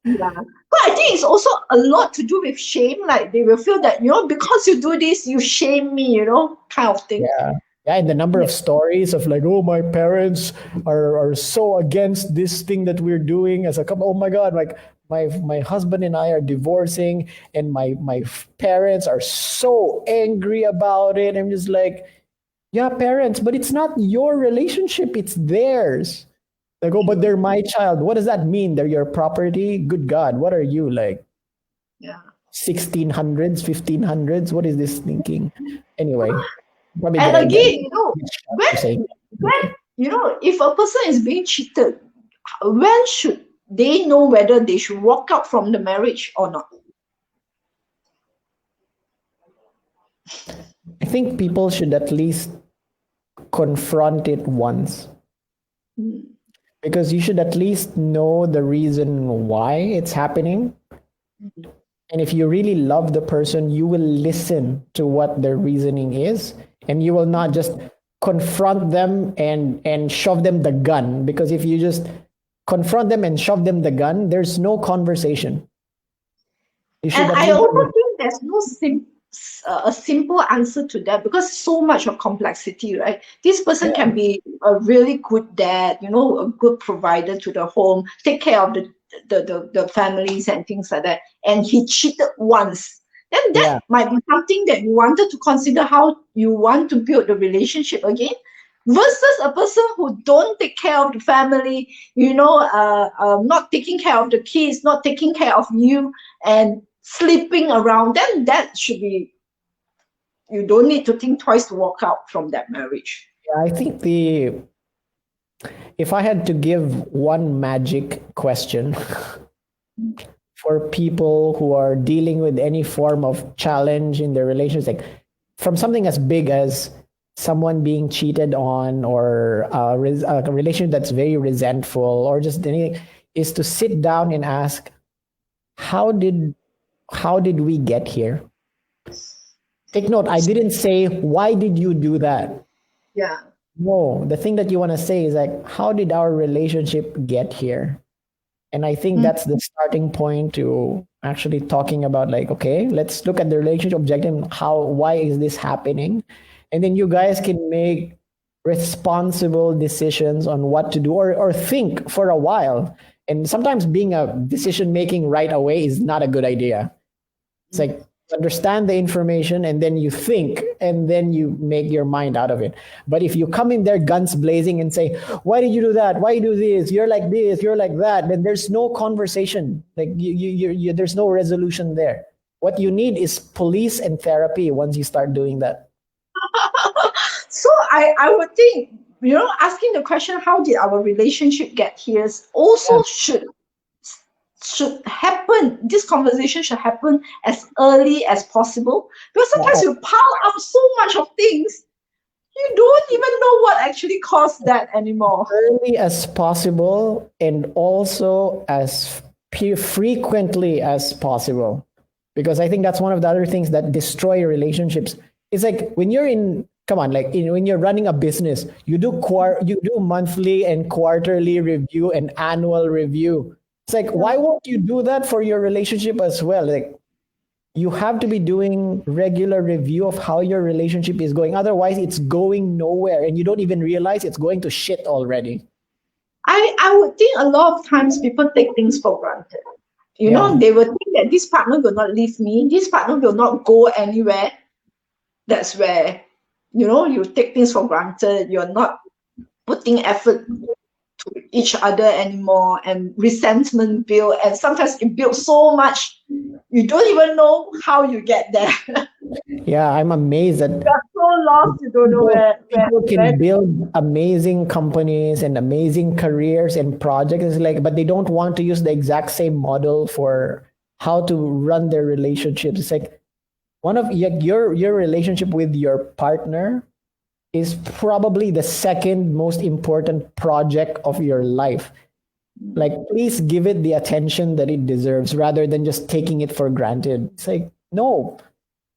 yeah. But I think it's also a lot to do with shame. Like they will feel that, you know, because you do this, you shame me, you know, kind of thing. Yeah. Yeah, and the number Yeah. of stories of like, oh, my parents are so against this thing that we're doing as a couple. Oh my God, like my husband and I are divorcing, and my parents are so angry about it. I'm just like, yeah, parents, but it's not your relationship, it's theirs. Like, oh, but they're my child. What does that mean? They're your property? Good God, what are you like? Yeah. 1600s, 1500s? What is this thinking? Anyway, probably And get again, you know, when for saying. you know, if a person is being cheated, when should they know whether they should walk out from the marriage or not? I think people should at least confront it once, because you should at least know the reason why it's happening. And if you really love the person, you will listen to what their reasoning is, and you will not just confront them and shove them the gun. Because if you just confront them and shove them the gun, there's no conversation. You should And at I least. also think there's no a simple answer to that because so much of complexity, right? This person Yeah, can be a really good dad, you know, a good provider to the home, take care of the families and things like that. And he cheated once. Then that yeah, might be something that you wanted to consider how you want to build the relationship again. Versus a person who don't take care of the family, you know, not taking care of the kids, not taking care of you, and sleeping around, then that should be, you don't need to think twice to walk out from that marriage. yeah. I think the if I had to give one magic question for people who are dealing with any form of challenge in their relations, like from something as big as someone being cheated on, or a relation that's very resentful, or just anything, is to sit down and ask, how did how did we get here? Take note, I didn't say why did you do that. Yeah. No, the thing that you want to say is like, how did our relationship get here? And I think that's the starting point to actually talking about, like, okay, let's look at the relationship objective. Why is this happening? And then you guys can make responsible decisions on what to do, or think for a while. And sometimes being a decision making right away is not a good idea. It's like understand the information and then you think and then you make your mind out of it. But if you come in there guns blazing and say, why did you do that? Why you do this? You're like this, you're like that. Then there's no conversation. Like there's no resolution there. What you need is police and therapy once you start doing that. So I would think, asking the question, how did our relationship get here, also should happen. This conversation should happen as early as possible, because sometimes you pile up so much of things, you don't even know what actually caused that anymore. Early as possible, and also as frequently as possible, because I think that's one of the other things that destroy relationships. It's like when you're in, come on, like when you're running a business, you do monthly and quarterly review and annual review. It's like, why won't you do that for your relationship as well? Like, you have to be doing regular review of how your relationship is going. Otherwise, it's going nowhere and you don't even realize it's going to shit already. I would think a lot of times people take things for granted. They will think that this partner will not leave me, this partner will not go anywhere. That's where, you take things for granted. You're not putting effort to each other anymore, and resentment build, and sometimes it builds so much you don't even know how you get there. Yeah, I'm amazed that you're so lost, you don't know where people can build amazing companies and amazing careers and projects. It's like, but they don't want to use the exact same model for how to run their relationships. It's like one of your relationship with your partner is probably the second most important project of your life. Like, please give it the attention that it deserves rather than just taking it for granted. It's like, no,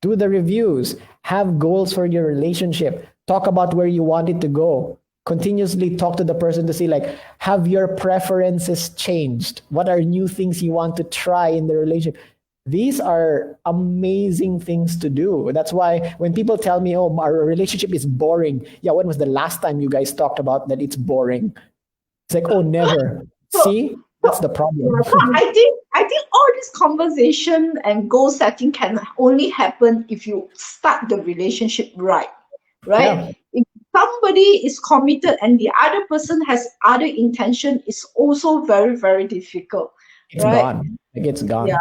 do the reviews, have goals for your relationship, talk about where you want it to go, continuously talk to the person to see, like, have your preferences changed? What are new things you want to try in the relationship? These are amazing things to do. That's why when people tell me, oh, our relationship is boring. Yeah, when was the last time you guys talked about that it's boring? It's like, oh, never. See, that's the problem. I think all this conversation and goal setting can only happen if you start the relationship right? Yeah. If somebody is committed and the other person has other intention, it's also very, very difficult. It's gone. Like, it's gone. Yeah.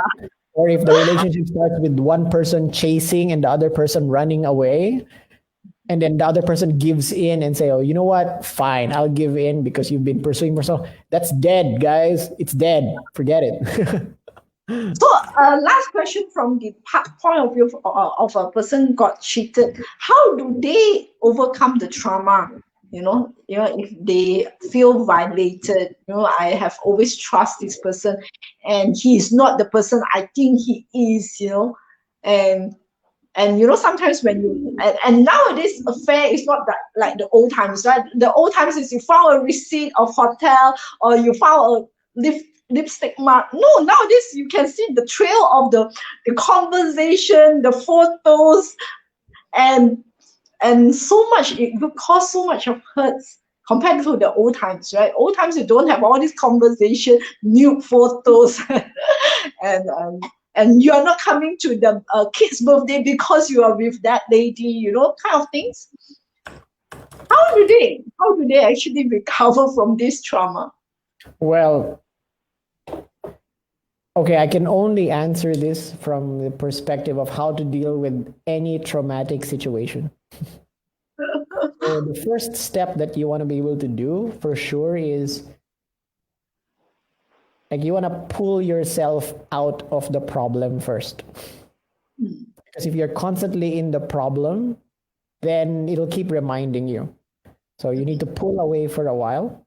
Or if the relationship starts with one person chasing and the other person running away, and then the other person gives in and say, oh, you know what? Fine, I'll give in because you've been pursuing for so. That's dead, guys. It's dead. Forget it. So, last question from the point of view of a person got cheated. How do they overcome the trauma? If they feel violated, I have always trust this person, and he is not the person I think he is. And sometimes when you and nowadays affair is not that like the old times, right? The old times is you found a receipt of hotel, or you found a lipstick mark. No, nowadays you can see the trail of the conversation, the photos, and so much, it will cause so much of hurts compared to the old times, right? Old times you don't have all this conversation, nude photos, and you are not coming to the kid's birthday because you are with that lady, kind of things. How do they actually recover from this trauma? Well, okay, I can only answer this from the perspective of how to deal with any traumatic situation. So the first step that you want to be able to do for sure is, like, you want to pull yourself out of the problem first. Because if you're constantly in the problem, then it'll keep reminding you. So you need to pull away for a while.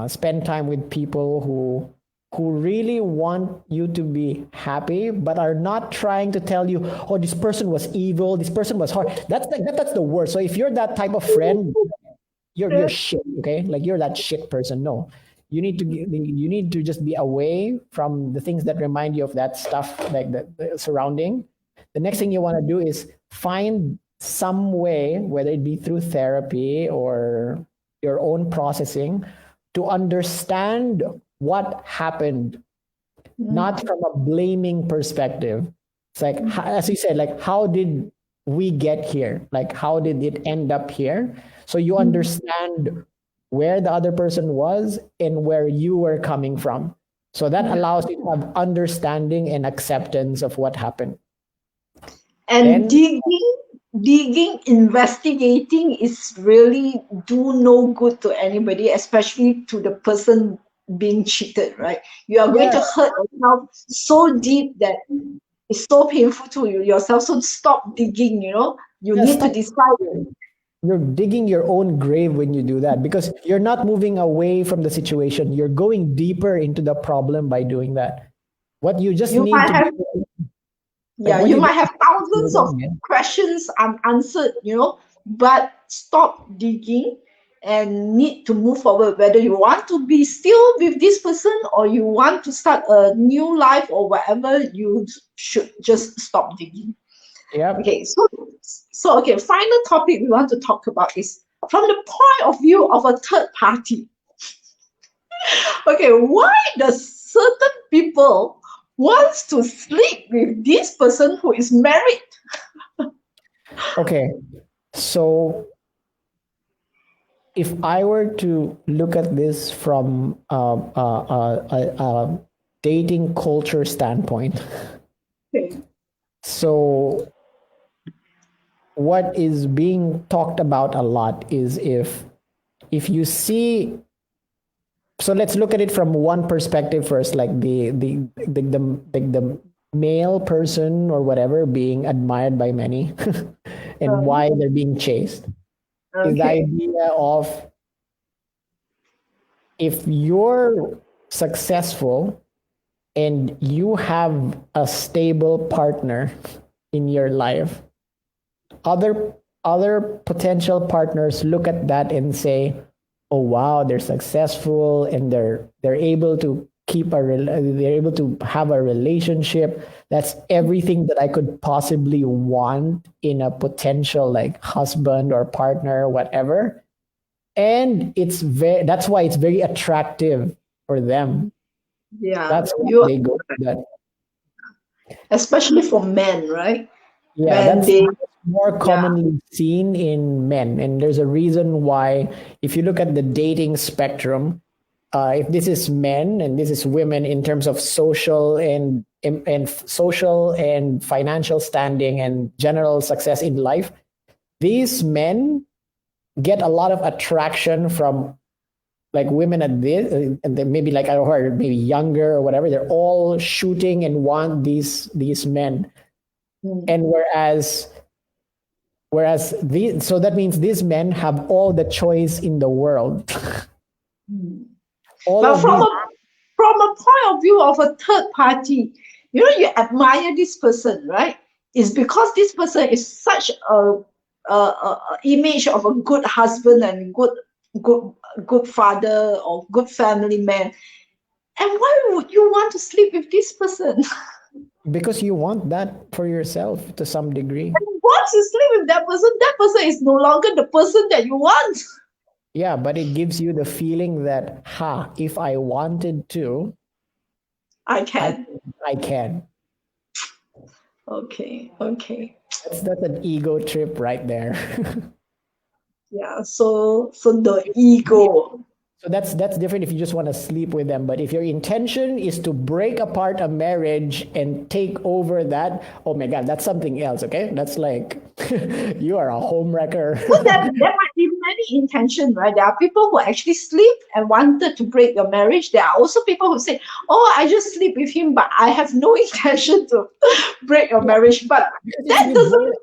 Spend time with people who really want you to be happy, but are not trying to tell you, oh, this person was evil, this person was hard. That's the worst. So if you're that type of friend, you're shit, okay? Like, you're that shit person. No. you need to just be away from the things that remind you of that stuff, like the surrounding. The next thing you want to do is find some way, whether it be through therapy or your own processing, to understand what happened, not from a blaming perspective. It's like, as you said, like, how did we get here? Like, how did it end up here? So you understand where the other person was and where you were coming from. So that allows you to have understanding and acceptance of what happened. And Then, digging, investigating is really do no good to anybody, especially to the person being cheated, right? You are going yeah, to hurt yourself so deep that it's so painful to you yourself. So stop digging, You yeah, need to stop. decide. You're digging your own grave when you do that, because you're not moving away from the situation. You're going deeper into the problem by doing that. What you just You need might to have do, like Yeah, what you you might have thousands of just questions unanswered, but stop digging and need to move forward, whether you want to be still with this person or you want to start a new life or whatever. You should just stop digging. yeah. Okay, so okay, final topic we want to talk about is from the point of view of a third party. Okay, why does certain people wants to sleep with this person who is married? Okay. So if I were to look at this from a dating culture standpoint, Okay. so what is being talked about a lot is if you see, so let's look at it from one perspective first, like the male person or whatever being admired by many and why they're being chased is the Okay. idea of, if you're successful and you have a stable partner in your life, other potential partners look at that and say, "Oh wow, they're successful and they're able to they're able to have a relationship. That's everything that I could possibly want in a potential like husband or partner, whatever." And that's why it's very attractive for them. Yeah, That's why you they go to that. especially for men, right? Yeah, When that's they more yeah. commonly seen in men. And there's a reason why, if you look at the dating spectrum, if this is men and this is women in terms of social and social and financial standing and general success in life, these men get a lot of attraction from like women at this, and then maybe like I heard maybe younger or whatever. They're all shooting and want these men. Mm. And whereas these, so that means these men have all the choice in the world. All But of these, from a point of view of a third party, you admire this person, right? It's because this person is such a image of a good husband and good good father or good family man. And why would you want to sleep with this person? because you want that for yourself to some degree. Once you sleep with that person is no longer the person that you want. Yeah, but it gives you the feeling that, ha, if I wanted to, I I can. I can. Okay, okay. That's an ego trip right there. Yeah, so the ego. So that's different if you just want to sleep with them. But if your intention is to break apart a marriage and take over that, oh my God, that's something else. Okay, that's like you are a homewrecker. So there might be many intentions, right? There are people who actually sleep and wanted to break your marriage. There are also people who say, "Oh, I just sleep with him, but I have no intention to break your marriage." But because if that you doesn't. boil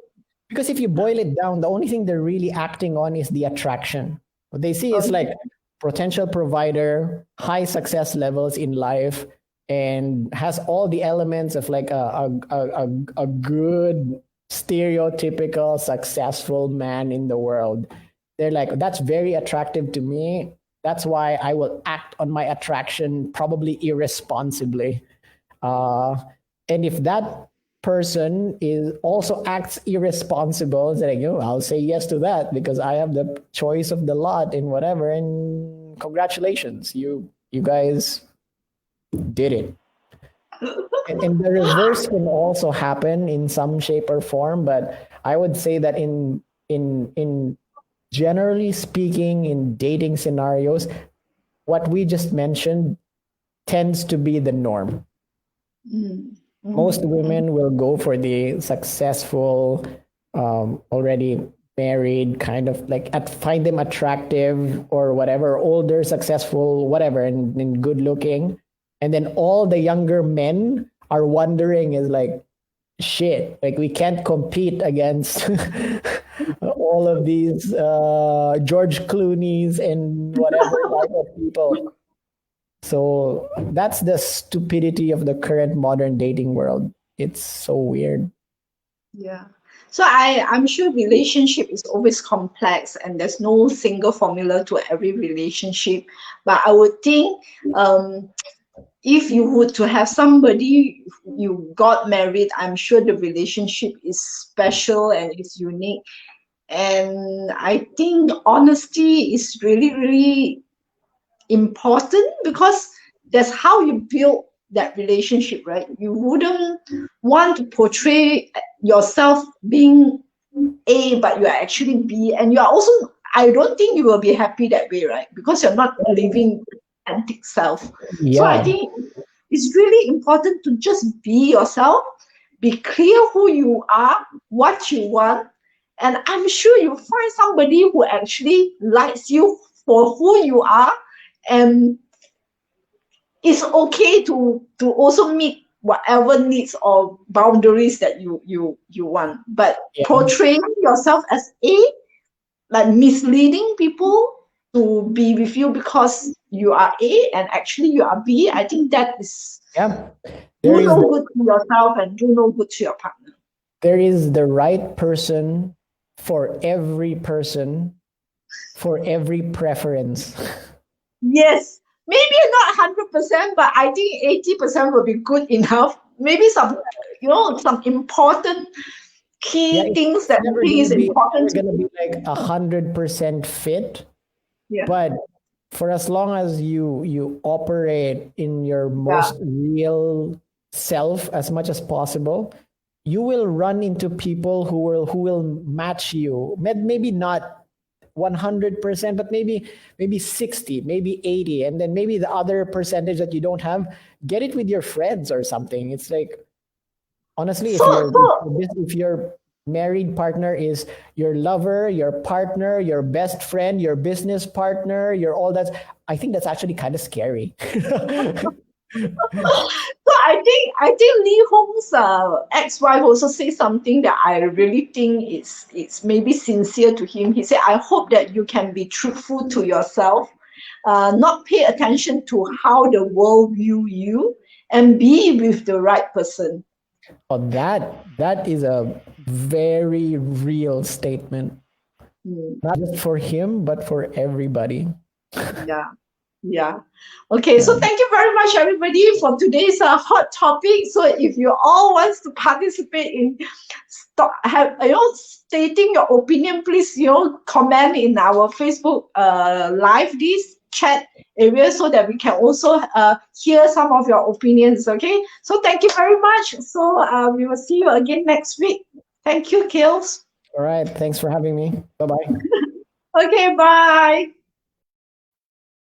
because if you boil it down, the only thing they're really acting on is the attraction. What they see is like potential provider, high success levels in life, and has all the elements of like a good stereotypical successful man in the world. They're like, that's very attractive to me. That's why I will act on my attraction probably irresponsibly. Uh, and if that person is also acts irresponsible, it's like, I'll say yes to that because I have the choice of the lot in whatever. And congratulations, you guys did it. And the reverse can also happen in some shape or form, but I would say that in generally speaking, in dating scenarios, what we just mentioned tends to be the norm. Mm. Most women will go for the successful, already married kind of like find them attractive or whatever, older, successful, whatever, and good looking. And then all the younger men are wondering is like, shit, like we can't compete against all of these George Clooney's and whatever type of people. So that's the stupidity of the current modern dating world. It's so weird. Yeah. So I'm sure relationship is always complex and there's no single formula to every relationship. But I would think if you would to have somebody you got married, I'm sure the relationship is special and it's unique. And I think honesty is really, really important because that's how you build that relationship, right? You wouldn't want to portray yourself being A, but you are actually B, and you are also. I don't think you will be happy that way, right? Because you're not living authentic self. So I Yeah. think it's really important to just be yourself, be clear who you are, what you want, and I'm sure you'll find somebody who actually likes you for who you are and it's okay to also meet whatever needs or boundaries that you want, but Yeah. portraying yourself as A, like misleading people to be with you because you are A and actually you are B, I think that is Yeah. There do is no the good to yourself and do no good to your partner. there is the right person for every person for every preference. Yes, maybe not 100%, but I think 80% will be good enough. Maybe some, some important Yeah, key it's, things it's that you never think gonna is be important never to gonna be you. like 100% fit, Yeah, but for as long as you operate in your yeah. most real self as much as possible, you will run into people who will match you. Maybe not 100%, but maybe 60, maybe 80, and then maybe the other percentage that you don't have, get it with your friends or something. It's like, honestly, So, if your so if your married partner is your lover, your partner, your best friend, your business partner, your all that, I think that's actually kind of scary. So I think Lee Hong's ex-wife also said something that I really think it's maybe sincere to him. He said, "I hope that you can be truthful to yourself, not pay attention to how the world view you, and be with the right person." Oh, that is a very real statement, Hmm. not just for him but for everybody. Yeah. Yeah. Okay. Yeah. So thank you very much, everybody, for today's hot topic. So if you all want to participate in stating your opinion, please comment in our Facebook live this chat area so that we can also hear some of your opinions. Okay. So thank you very much. So we will see you again next week. Thank you, Kills. All right, thanks for having me. Bye bye. Okay. Bye.